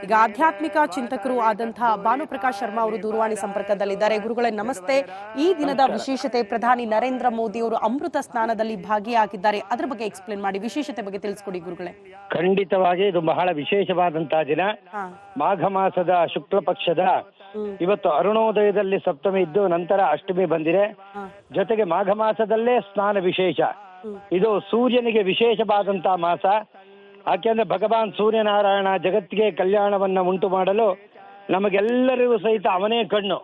ಈಗ ಆಧ್ಯಾತ್ಮಿಕ ಚಿಂತಕರು ಆದಂತಹ ಭಾನುಪ್ರಕಾಶ್ ಶರ್ಮಾ ಅವರು ದೂರವಾಣಿ ಸಂಪರ್ಕದಲ್ಲಿದ್ದಾರೆ. ಗುರುಗಳೇ ನಮಸ್ತೆ. ಈ ದಿನದ ವಿಶೇಷತೆ, ಪ್ರಧಾನಿ ನರೇಂದ್ರ ಮೋದಿ ಅವರು ಅಮೃತ ಸ್ನಾನದಲ್ಲಿ ಭಾಗಿಯಾಗಿದ್ದಾರೆ, ಅದರ ಬಗ್ಗೆ ಎಕ್ಸ್ಪ್ಲೇನ್ ಮಾಡಿ, ವಿಶೇಷತೆ ಬಗ್ಗೆ ತಿಳಿಸ್ಕೊಡಿ ಗುರುಗಳೇ. ಖಂಡಿತವಾಗಿ ಇದು ಬಹಳ ವಿಶೇಷವಾದಂತಹ ದಿನ. ಮಾಘ ಮಾಸದ ಶುಕ್ಲ ಪಕ್ಷದ ಇವತ್ತು ಅರುಣೋದಯದಲ್ಲಿ ಸಪ್ತಮಿ ಇದ್ದು ನಂತರ ಅಷ್ಟಮಿ ಬಂದಿದೆ. ಜೊತೆಗೆ ಮಾಘ ಮಾಸದಲ್ಲೇ ಸ್ನಾನ ವಿಶೇಷ. ಇದು ಸೂರ್ಯನಿಗೆ ವಿಶೇಷವಾದಂತಹ ಮಾಸ. ಯಾಕೆಂದ್ರೆ ಭಗವಾನ್ ಸೂರ್ಯನಾರಾಯಣ ಜಗತ್ತಿಗೆ ಕಲ್ಯಾಣವನ್ನ ಉಂಟು ಮಾಡಲು ನಮಗೆಲ್ಲರಿಗೂ ಸಹಿತ ಅವನೇ ಕಣ್ಣು.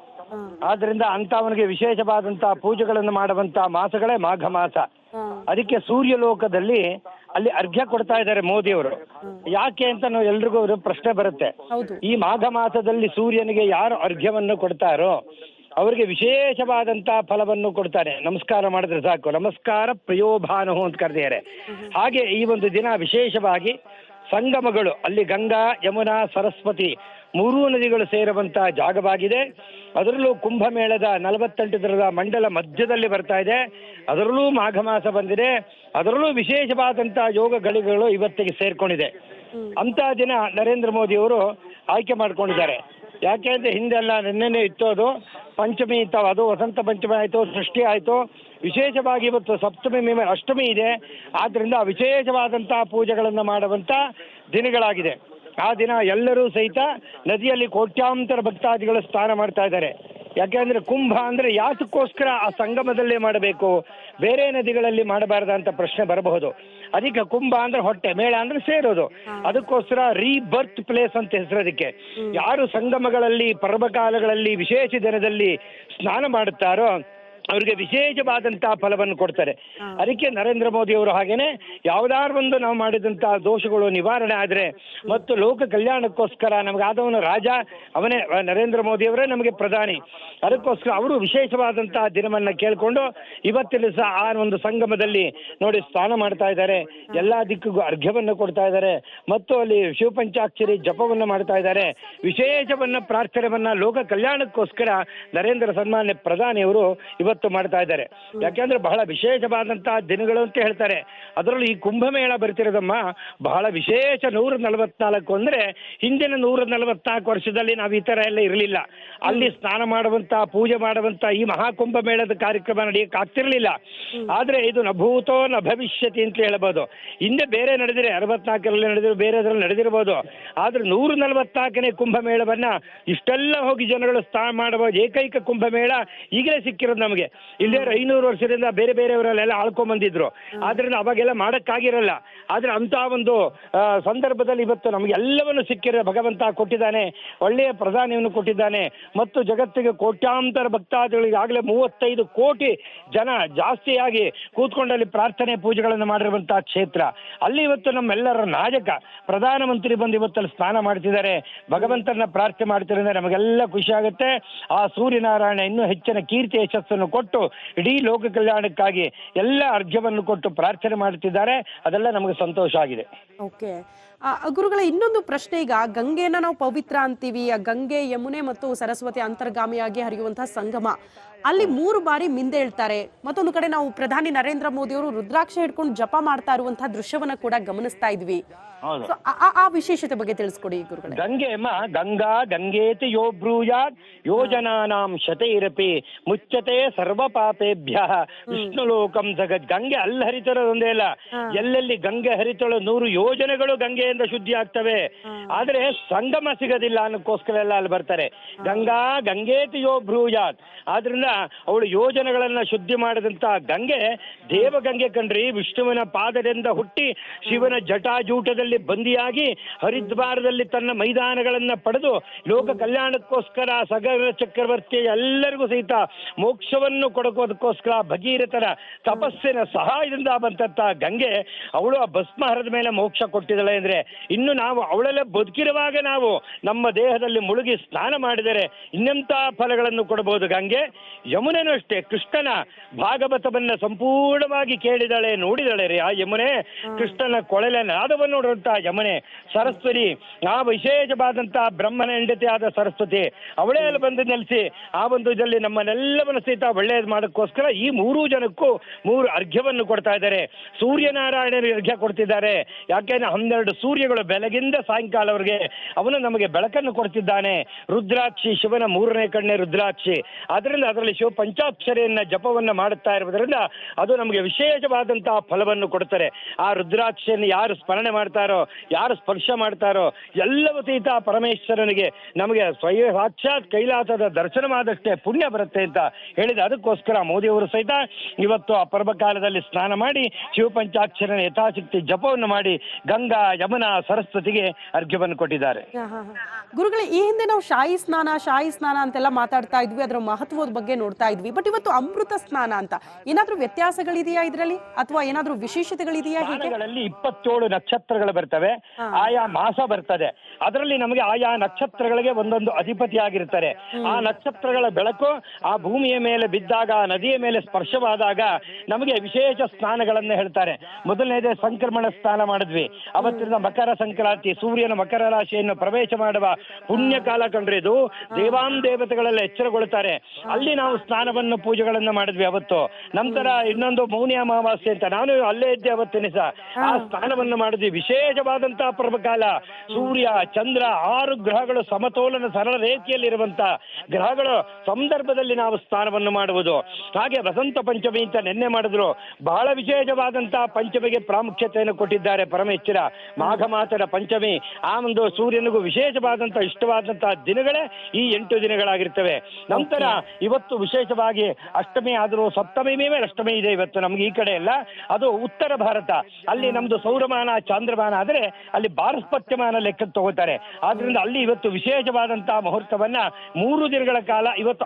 ಆದ್ರಿಂದ ಅಂತವನಿಗೆ ವಿಶೇಷವಾದಂತಹ ಪೂಜೆಗಳನ್ನು ಮಾಡುವಂತಹ ಮಾಸಗಳೇ ಮಾಘ ಮಾಸ. ಅದಕ್ಕೆ ಸೂರ್ಯ ಲೋಕದಲ್ಲಿ ಅಲ್ಲಿ ಅರ್ಘ್ಯ ಕೊಡ್ತಾ ಇದ್ದಾರೆ ಮೋದಿಯವರು. ಯಾಕೆ ಅಂತ ನಾವು ಎಲ್ರಿಗೂ ಪ್ರಶ್ನೆ ಬರುತ್ತೆ. ಈ ಮಾಘ ಮಾಸದಲ್ಲಿ ಸೂರ್ಯನಿಗೆ ಯಾರು ಅರ್ಘ್ಯವನ್ನು ಕೊಡ್ತಾರೋ ಅವರಿಗೆ ವಿಶೇಷವಾದಂತಹ ಫಲವನ್ನು ಕೊಡ್ತಾರೆ. ನಮಸ್ಕಾರ ಮಾಡಿದ್ರೆ ಸಾಕು, ನಮಸ್ಕಾರ ಪ್ರಿಯೋಭಾನು ಅಂತ ಕರೆದಿದ್ದಾರೆ. ಹಾಗೆ ಈ ಒಂದು ದಿನ ವಿಶೇಷವಾಗಿ ಸಂಗಮಗಳು, ಅಲ್ಲಿ ಗಂಗಾ, ಯಮುನಾ, ಸರಸ್ವತಿ ಮೂರೂ ನದಿಗಳು ಸೇರುವಂತಹ ಜಾಗವಾಗಿದೆ. ಅದರಲ್ಲೂ ಕುಂಭಮೇಳದ 48 ದಿನದ ಮಂಡಲ ಮಧ್ಯದಲ್ಲಿ ಬರ್ತಾ ಇದೆ. ಅದರಲ್ಲೂ ಮಾಘ ಮಾಸ ಬಂದಿದೆ. ಅದರಲ್ಲೂ ವಿಶೇಷವಾದಂತಹ ಯೋಗ ಗಳಿಗಳು ಇವತ್ತಿಗೆ ಸೇರ್ಕೊಂಡಿದೆ. ಅಂತ ದಿನ ನರೇಂದ್ರ ಮೋದಿ ಅವರು ಆಯ್ಕೆ ಮಾಡ್ಕೊಂಡಿದ್ದಾರೆ. ಯಾಕೆ ಅಂದ್ರೆ ಹಿಂದೆಲ್ಲ ನಿನ್ನೆನೆ ಇತ್ತೋದು ಪಂಚಮಿ ಇತ್ತು, ಅದು ವಸಂತ ಪಂಚಮಿ ಆಯಿತು, ಸೃಷ್ಟಿ ಆಯಿತು. ವಿಶೇಷವಾಗಿ ಇವತ್ತು ಸಪ್ತಮಿ ಅಷ್ಟಮಿ ಇದೆ. ಆದ್ರಿಂದ ವಿಶೇಷವಾದಂತಹ ಪೂಜೆಗಳನ್ನು ಮಾಡುವಂತ ದಿನಗಳಾಗಿದೆ. ಆ ದಿನ ಎಲ್ಲರೂ ಸಹಿತ ನದಿಯಲ್ಲಿ ಕೋಟ್ಯಾಂತರ ಭಕ್ತಾದಿಗಳು ಸ್ನಾನ ಮಾಡ್ತಾ ಇದ್ದಾರೆ. ಯಾಕೆಂದ್ರೆ ಕುಂಭ ಅಂದ್ರೆ ಯಾತಕ್ಕೋಸ್ಕರ ಆ ಸಂಗಮದಲ್ಲೇ ಮಾಡಬೇಕು, ಬೇರೆ ನದಿಗಳಲ್ಲಿ ಮಾಡಬಾರ್ದ ಅಂತ ಪ್ರಶ್ನೆ ಬರಬಹುದು. ಅದಕ್ಕೆ ಕುಂಭ ಅಂದ್ರೆ ಹೊಟ್ಟೆ, ಮೇಳ ಅಂದ್ರೆ ಸೇರೋದು. ಅದಕ್ಕೋಸ್ಕರ ರೀಬರ್ತ್ ಪ್ಲೇಸ್ ಅಂತ ಹೆಸರು ಅದಕ್ಕೆ. ಯಾರು ಸಂಗಮಗಳಲ್ಲಿ ಪರ್ವಕಾಲಗಳಲ್ಲಿ ವಿಶೇಷ ದಿನದಲ್ಲಿ ಸ್ನಾನ ಮಾಡುತ್ತಾರೋ ಅವರಿಗೆ ವಿಶೇಷವಾದಂತಹ ಫಲವನ್ನು ಕೊಡ್ತಾರೆ. ಅದಕ್ಕೆ ನರೇಂದ್ರ ಮೋದಿ ಅವರು ಹಾಗೇನೆ ಯಾವುದಾದ್ರು ಒಂದು ನಾವು ಮಾಡಿದಂತಹ ದೋಷಗಳು ನಿವಾರಣೆ ಆದ್ರೆ ಮತ್ತು ಲೋಕ ಕಲ್ಯಾಣಕ್ಕೋಸ್ಕರ ನಮಗಾದವನು ರಾಜ ಅವನೇ ನರೇಂದ್ರ ಮೋದಿ ಅವರೇ ನಮಗೆ ಪ್ರಧಾನಿ. ಅದಕ್ಕೋಸ್ಕರ ಅವರು ವಿಶೇಷವಾದಂತಹ ದಿನವನ್ನ ಕೇಳಿಕೊಂಡು ಇವತ್ತಿನ ಸಹ ಆ ಒಂದು ಸಂಗಮದಲ್ಲಿ ನೋಡಿ ಸ್ನಾನ ಮಾಡ್ತಾ ಇದ್ದಾರೆ. ಎಲ್ಲಾ ದಿಕ್ಕಿಗೂ ಅರ್ಘ್ಯವನ್ನು ಕೊಡ್ತಾ ಇದ್ದಾರೆ ಮತ್ತು ಅಲ್ಲಿ ಶಿವಪಂಚಾಕ್ಷರಿ ಜಪವನ್ನು ಮಾಡ್ತಾ ಇದ್ದಾರೆ. ವಿಶೇಷವನ್ನ ಪ್ರಾರ್ಥನೆವನ್ನ ಲೋಕ ಕಲ್ಯಾಣಕ್ಕೋಸ್ಕರ ನರೇಂದ್ರ ಸನ್ಮಾನ್ಯ ಪ್ರಧಾನಿಯವರು ಇವತ್ತು ಮಾಡ್ತಾ ಇದ್ದಾರೆ. ಯಾಕೆಂದ್ರೆ ಬಹಳ ವಿಶೇಷವಾದಂತಹ ದಿನಗಳು ಅಂತ ಹೇಳ್ತಾರೆ. ಅದರಲ್ಲೂ ಈ ಕುಂಭಮೇಳ ಬರ್ತಿರೋದಮ್ಮ ಬಹಳ ವಿಶೇಷ. 144 ಅಂದ್ರೆ ಹಿಂದಿನ 144 ವರ್ಷದಲ್ಲಿ ನಾವು ಈ ತರ ಎಲ್ಲ ಇರಲಿಲ್ಲ. ಅಲ್ಲಿ ಸ್ನಾನ ಮಾಡುವಂತ ಪೂಜೆ ಮಾಡುವಂತ ಈ ಮಹಾಕುಂಭ ಮೇಳದ ಕಾರ್ಯಕ್ರಮ ನಡೆಯಕ್ಕೆ ಆಗ್ತಿರ್ಲಿಲ್ಲ. ಆದ್ರೆ ಇದು ನ ಭೂತೋ ನ ಭವಿಷ್ಯತಿ ಅಂತ ಹೇಳ್ಬೋದು. ಹಿಂದೆ ಬೇರೆ ನಡೆದಿದೆ, 64ರಲ್ಲಿ ನಡೆದಿರೋ ಬೇರೆದ್ರಲ್ಲಿ ನಡೆದಿರ್ಬೋದು. ಆದ್ರೆ 144ನೇ ಕುಂಭಮೇಳವನ್ನ ಇಷ್ಟೆಲ್ಲ ಹೋಗಿ ಜನಗಳು ಸ್ನಾನ ಮಾಡಬಹುದು ಏಕೈಕ ಕುಂಭಮೇಳ ಈಗಲೇ ಸಿಕ್ಕಿರೋದು ನಮಗೆ. ಇಲ್ಲೇ 500 ವರ್ಷದಿಂದ ಬೇರೆ ಬೇರೆಯವರೆಲ್ಲ ಆಳ್ಕೊಂಡ್ ಬಂದಿದ್ರು. ಆದ್ರಿಂದ ಅವಾಗೆಲ್ಲ ಮಾಡಕ್ಕಾಗಿರಲ್ಲ. ಆದ್ರೆ ಅಂತ ಒಂದು ಸಂದರ್ಭದಲ್ಲಿ ಇವತ್ತು ನಮ್ಗೆ ಎಲ್ಲವನ್ನು ಸಿಕ್ಕಿರೋ ಭಗವಂತ ಕೊಟ್ಟಿದ್ದಾನೆ. ಒಳ್ಳೆಯ ಪ್ರಧಾನಿಯನ್ನು ಕೊಟ್ಟಿದ್ದಾನೆ ಮತ್ತು ಜಗತ್ತಿಗೆ ಕೋಟ್ಯಾಂತರ ಭಕ್ತಾದಿಗಳಿಗೆ ಆಗಲೇ 35 ಕೋಟಿ ಜನ ಜಾಸ್ತಿಯಾಗಿ ಕೂತ್ಕೊಂಡಲ್ಲಿ ಪ್ರಾರ್ಥನೆ ಪೂಜೆಗಳನ್ನು ಮಾಡಿರುವಂತಹ ಕ್ಷೇತ್ರ. ಅಲ್ಲಿ ಇವತ್ತು ನಮ್ಮೆಲ್ಲರ ನಾಯಕ ಪ್ರಧಾನಮಂತ್ರಿ ಬಂದು ಇವತ್ತಲ್ಲಿ ಸ್ನಾನ ಮಾಡ್ತಿದ್ದಾರೆ, ಭಗವಂತನ ಪ್ರಾರ್ಥನೆ ಮಾಡ್ತಿದ್ದಾರೆ. ನಮಗೆಲ್ಲ ಖುಷಿ ಆಗುತ್ತೆ. ಆ ಸೂರ್ಯನಾರಾಯಣ ಇನ್ನೂ ಹೆಚ್ಚಿನ ಕೀರ್ತಿ ಯಶಸ್ಸನ್ನು ಕೊಟ್ಟು ಇಡೀ ಲೋಕ ಕಲ್ಯಾಣಕ್ಕಾಗಿ ಎಲ್ಲ ಅರ್ಘ್ಯವನ್ನು ಕೊಟ್ಟು ಪ್ರಾರ್ಥನೆ ಮಾಡುತ್ತಿದ್ದಾರೆ. ಅದೆಲ್ಲ ನಮಗೆ ಸಂತೋಷ ಆಗಿದೆ. ಓಕೆ ಗುರುಗಳ, ಇನ್ನೊಂದು ಪ್ರಶ್ನೆ. ಈಗ ಗಂಗೆನ ನಾವು ಪವಿತ್ರ ಅಂತೀವಿ. ಆ ಗಂಗೆ, ಯಮುನೆ ಮತ್ತು ಸರಸ್ವತಿ ಅಂತರ್ಗಾಮಿಯಾಗಿ ಹರಿಯುವಂತಹ ಸಂಗಮ, ಅಲ್ಲಿ 3 ಬಾರಿ ಮಿಂದೇಳ್ತಾರೆ. ಮತ್ತೊಂದು ಕಡೆ ನಾವು ಪ್ರಧಾನಿ ನರೇಂದ್ರ ಮೋದಿ ಅವರು ರುದ್ರಾಕ್ಷ ಹಿಡ್ಕೊಂಡು ಜಪ ಮಾಡ್ತಾ ಇರುವಂತಹ ದೃಶ್ಯವನ್ನ ಕೂಡ ಗಮನಿಸ್ತಾ ಇದ್ವಿ. ಆ ವಿಶೇಷತೆ ಬಗ್ಗೆ ತಿಳಿಸ್ಕೊಡಿ ಗುರುಗಳೇ. ಗಂಗೆ ಗಂಗಾ ಗಂಗೇತಿ ಯೋ ಬ್ರೂಯಾತ್ ಯೋಜನಾನಾಂ ಶತೈರಪಿ ಮುಚ್ಚತೆ ಸರ್ವ ಪಾಪೇಭ್ಯ ವಿಷ್ಣು ಲೋಕಂ ಜಗತ್. ಗಂಗೆ ಅಲ್ಲಿ ಹರಿತಿರೋದೊಂದೇ ಇಲ್ಲ, ಎಲ್ಲೆಲ್ಲಿ ಗಂಗೆ ಹರಿತಳು 100 ಯೋಜನೆಗಳು ಗಂಗೆಯಿಂದ ಶುದ್ಧಿ ಆಗ್ತವೆ. ಆದ್ರೆ ಸಂಗಮ ಸಿಗೋದಿಲ್ಲ ಅನ್ನೋಕ್ಕೋಸ್ಕರ ಎಲ್ಲ ಅಲ್ಲಿ ಬರ್ತಾರೆ. ಗಂಗಾ ಗಂಗೇತಿ ಯೋ ಬ್ರೂಯಾತ್. ಆದ್ರಿಂದ ಅವಳು ಯೋಜನೆಗಳನ್ನ ಶುದ್ಧಿ ಮಾಡಿದಂತ ಗಂಗೆ ದೇವಗಂಗೆ ಕಣ್ರಿ. ವಿಷ್ಣುವಿನ ಪಾದದಿಂದ ಹುಟ್ಟಿ ಶಿವನ ಜಟಾಜೂಟದಲ್ಲಿ ಬಂದಿಯಾಗಿ ಹರಿದ್ವಾರದಲ್ಲಿ ತನ್ನ ಮೈದಾನಗಳನ್ನ ಪಡೆದು ಲೋಕ ಕಲ್ಯಾಣಕ್ಕೋಸ್ಕರ ಸಗರ ಚಕ್ರವರ್ತಿ ಎಲ್ಲರಿಗೂ ಸಹಿತ ಮೋಕ್ಷವನ್ನು ಕೊಡೋದಕ್ಕೋಸ್ಕರ ಭಗೀರಥನ ತಪಸ್ಸಿನ ಸಹಾಯದಿಂದ ಬಂದಂತ ಗಂಗೆ ಅವಳು ಆ ಭಸ್ಮ ಹರದ ಮೇಲೆ ಮೋಕ್ಷ ಕೊಟ್ಟಿದ್ದಾಳೆ. ಅಂದ್ರೆ ಇನ್ನು ನಾವು ಅವಳೆಲ್ಲ ಬದುಕಿರುವಾಗ ನಾವು ನಮ್ಮ ದೇಹದಲ್ಲಿ ಮುಳುಗಿ ಸ್ನಾನ ಮಾಡಿದರೆ ಇನ್ನೆಂತ ಫಲಗಳನ್ನು ಕೊಡಬಹುದು ಗಂಗೆ. ಯಮುನೆನೂ ಅಷ್ಟೇ, ಕೃಷ್ಣನ ಭಾಗವತವನ್ನ ಸಂಪೂರ್ಣವಾಗಿ ಕೇಳಿದಾಳೆ, ನೋಡಿದಾಳೆ ರೀ ಆ ಯಮುನೆ. ಕೃಷ್ಣನ ಕೊಳಲ ನಾದವನ್ನು ನೋಡುವಂತಹ ಯಮುನೆ. ಸರಸ್ವತಿ ಆ ವಿಶೇಷವಾದಂತಹ ಬ್ರಹ್ಮನ ಹೆಂಡತಿ ಆದ ಸರಸ್ವತಿ ಅವಳೇ ಅಲ್ಲಿ ಬಂದು ನೆಲೆಸಿ ಆ ಒಂದು ಇದರಲ್ಲಿ ನಮ್ಮನ್ನೆಲ್ಲವನ್ನು ಸಹಿತ ಒಳ್ಳೆಯದು ಮಾಡೋಕ್ಕೋಸ್ಕರ ಈ 3 ಜನಕ್ಕೂ 3 ಅರ್ಘ್ಯವನ್ನು ಕೊಡ್ತಾ ಇದ್ದಾರೆ. ಸೂರ್ಯನಾರಾಯಣನಿಗೆ ಅರ್ಘ್ಯ ಕೊಡ್ತಿದ್ದಾರೆ. ಯಾಕೆಂದ್ರೆ 12 ಸೂರ್ಯಗಳು ಬೆಳಗಿಂದ ಸಾಯಂಕಾಲವರೆಗೆ ಅವನು ನಮಗೆ ಬೆಳಕನ್ನು ಕೊಡ್ತಿದ್ದಾನೆ. ರುದ್ರಾಕ್ಷಿ ಶಿವನ 3ನೇ ಕಣ್ಣೆ ರುದ್ರಾಕ್ಷಿ. ಅದರಿಂದ ಅದರಲ್ಲಿ ಶಿವ ಪಂಚಾಕ್ಷರಿಯನ್ನ ಜಪವನ್ನ ಮಾಡುತ್ತಾ ಇರುವುದರಿಂದ ಅದು ನಮಗೆ ವಿಶೇಷವಾದಂತಹ ಫಲವನ್ನು ಕೊಡ್ತಾರೆ. ಆ ರುದ್ರಾಕ್ಷಿಯನ್ನು ಯಾರು ಸ್ಮರಣೆ ಮಾಡ್ತಾರೋ, ಯಾರು ಸ್ಪರ್ಶ ಮಾಡ್ತಾರೋ, ಎಲ್ಲವತೀತ ಪರಮೇಶ್ವರನಿಗೆ ನಮಗೆ ಸಾಕ್ಷಾತ್ ಕೈಲಾಸದ ದರ್ಶನವಾದಷ್ಟೇ ಪುಣ್ಯ ಬರುತ್ತೆ ಅಂತ ಹೇಳಿದ. ಅದಕ್ಕೋಸ್ಕರ ಮೋದಿಯವರು ಸಹಿತ ಇವತ್ತು ಆ ಪರ್ವಕಾಲದಲ್ಲಿ ಸ್ನಾನ ಮಾಡಿ ಶಿವಪಂಚಾಕ್ಷರನ ಯಥಾಶಕ್ತಿ ಜಪವನ್ನು ಮಾಡಿ ಗಂಗಾ, ಯಮುನಾ, ಸರಸ್ವತಿಗೆ ಅರ್ಘ್ಯವನ್ನು ಕೊಟ್ಟಿದ್ದಾರೆ. ಗುರುಗಳೇ, ಈ ಹಿಂದೆ ನಾವು ಶಾಹಿ ಸ್ನಾನ ಅಂತೆಲ್ಲ ಮಾತಾಡ್ತಾ ಇದ್ವಿ, ಅದರ ಮಹತ್ವದ ಬಗ್ಗೆ ನೋಡ್ತಾ ಇದ್ವಿ. ಬಟ್ ಇವತ್ತು ಅಮೃತ ಸ್ನಾನ ಅಂತ ಏನಾದ್ರೂ ವ್ಯತ್ಯಾಸಗಳಿದೆಯಾ ಇದರಲ್ಲಿ, ಅಥವಾ ಏನಾದ್ರೂ ವಿಶೇಷತೆಗಳಿದೆಯಾ? ಸ್ನಾನಗಳಲ್ಲಿ 27 ನಕ್ಷತ್ರಗಳು ಬರ್ತವೆ, ಆಯಾ ಮಾಸ ಬರ್ತದೆ. ಅದರಲ್ಲಿ ನಮಗೆ ಆಯಾ ನಕ್ಷತ್ರಗಳಿಗೆ ಒಂದೊಂದು ಅಧಿಪತಿ ಆಗಿರ್ತಾರೆ. ಆ ನಕ್ಷತ್ರಗಳ ಬೆಳಕು ಆ ಭೂಮಿಯ ಮೇಲೆ ಬಿದ್ದಾಗ, ನದಿಯ ಮೇಲೆ ಸ್ಪರ್ಶವಾದಾಗ ನಮಗೆ ವಿಶೇಷ ಸ್ನಾನಗಳನ್ನ ಹೇಳ್ತಾರೆ. ಮೊದಲನೇದೇ ಸಂಕ್ರಮಣ ಸ್ನಾನ ಮಾಡಿದ್ವಿ. ಅವತ್ತಿನ ಮಕರ ಸಂಕ್ರಾಂತಿ, ಸೂರ್ಯನ ಮಕರ ರಾಶಿಯನ್ನು ಪ್ರವೇಶ ಮಾಡುವ ಪುಣ್ಯ ಕಾಲ ಕಂಡ್ರೆ ಇದು ದೇವತೆಗಳೆಲ್ಲ ಎಚ್ಚರಗೊಳ್ಳುತ್ತಾರೆ. ಅಲ್ಲಿ ನಾವು ಸ್ನಾನವನ್ನು ಪೂಜೆಗಳನ್ನ ಮಾಡಿದ್ವಿ ಅವತ್ತು. ನಂತರ ಇನ್ನೊಂದು ಮೌನಿ ಅಮಾವಾಸ್ಯೆ ಅಂತ, ನಾನು ಅಲ್ಲೇ ಇದ್ದೆ ಅವತ್ತಿನ ಸಹ ಆ ಸ್ನಾನವನ್ನು ಮಾಡಿದ್ವಿ. ವಿಶೇಷವಾದಂತಹ ಪರ್ವಕಾಲ. ಸೂರ್ಯ, ಚಂದ್ರ, 6 ಗ್ರಹಗಳು ಸಮತೋಲನ ಸರಳ ರೇಖೆಯಲ್ಲಿರುವಂತ ಗ್ರಹಗಳು ಸಂದರ್ಭದಲ್ಲಿ ನಾವು ಸ್ನಾನವನ್ನು ಮಾಡುವುದು. ಹಾಗೆ ವಸಂತ ಪಂಚಮಿ ಅಂತ ನಿನ್ನೆ ಮಾಡಿದ್ರು. ಬಹಳ ವಿಶೇಷವಾದಂತಹ ಪಂಚಮಿಗೆ ಪ್ರಾಮುಖ್ಯತೆಯನ್ನು ಕೊಟ್ಟಿದ್ದಾರೆ ಪರಮೇಶ್ವರ. ಮಾಘ ಮಾಸದ ಪಂಚಮಿ, ಆ ಒಂದು ಸೂರ್ಯನಿಗೂ ವಿಶೇಷವಾದಂತಹ ಇಷ್ಟವಾದಂತಹ ದಿನಗಳೇ ಈ 8 ದಿನಗಳಾಗಿರ್ತವೆ. ನಂತರ ಇವತ್ತು ವಿಶೇಷವಾಗಿ ಅಷ್ಟಮಿ ಆದರೂ ಸಪ್ತಮಿ ಮೇಲೆ ಅಷ್ಟಮಿ ಇದೆ ಇವತ್ತು ನಮ್ಗೆ ಈ ಕಡೆ ಎಲ್ಲ. ಅದು ಉತ್ತರ ಭಾರತ. ಅಲ್ಲಿ ನಮ್ದು ಸೌರಮಾನ, ಚಾಂದ್ರಮಾನ ಆದರೆ ಅಲ್ಲಿ ಬಾರಸ್ಪತ್ಯಮಾನ ಲೆಕ್ಕಕ್ಕೆ ತಗೋತಾರೆ. ಆದ್ರಿಂದ ಅಲ್ಲಿ ಇವತ್ತು ವಿಶೇಷವಾದಂತಹ ಮುಹೂರ್ತವನ್ನ 3 ದಿನಗಳ ಕಾಲ ಇವತ್ತು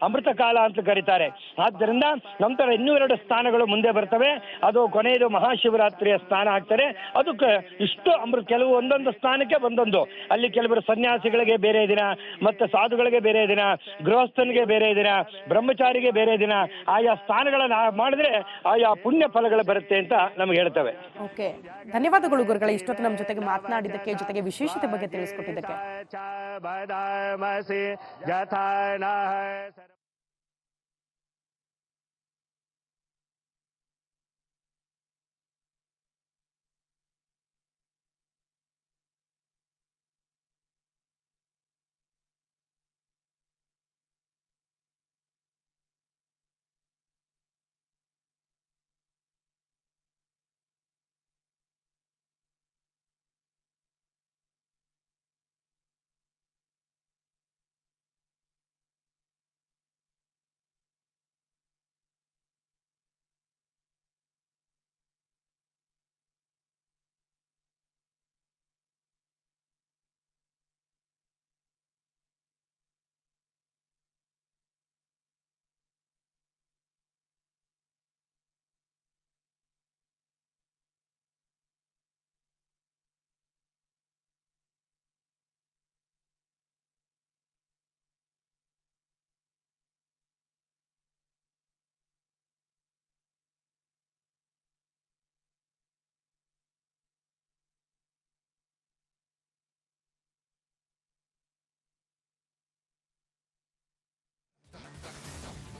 ಅಮೃತ ಕಾಲ ಅಂತ ಕರೀತಾರೆ. ಆದ್ದರಿಂದ ನಂತರ ಇನ್ನೂ 2 ಸ್ಥಾನಗಳು ಮುಂದೆ ಬರ್ತವೆ. ಅದು ಕೊನೆಯದು ಮಹಾಶಿವರಾತ್ರಿಯ ಸ್ಥಾನ ಆಗ್ತಾರೆ. ಅದಕ್ಕೆ ಇಷ್ಟು ಕೆಲವು ಒಂದೊಂದು ಸ್ಥಾನಕ್ಕೆ ಒಂದೊಂದು. ಅಲ್ಲಿ ಕೆಲವರು ಸನ್ಯಾಸಿಗಳಿಗೆ ಬೇರೆ ದಿನ, ಮತ್ತೆ ಸಾಧುಗಳಿಗೆ ಬೇರೆ ದಿನ, ಗೃಹಸ್ಥನಿಗೆ ಬೇರೆ ದಿನ, ಬ್ರಹ್ಮಚಾರಿಗೆ ಬೇರೆ ದಿನ. ಆಯಾ ಸ್ಥಾನಗಳನ್ನ ಮಾಡಿದ್ರೆ ಆಯಾ ಪುಣ್ಯ ಫಲಗಳು ಬರುತ್ತೆ ಅಂತ ನಮ್ಗೆ ಹೇಳ್ತವೆ. ಓಕೆ, ಧನ್ಯವಾದಗಳು ಗುರುಗಳೇ, ಇಷ್ಟೊತ್ತು ನಮ್ಮ ಜೊತೆಗೆ ಮಾತನಾಡಿದ್ದಕ್ಕೆ, ಜೊತೆಗೆ ವಿಶೇಷತೆ ಬಗ್ಗೆ ತಿಳಿಸ್ಕೊಟ್ಟಿದ್ದಕ್ಕೆ.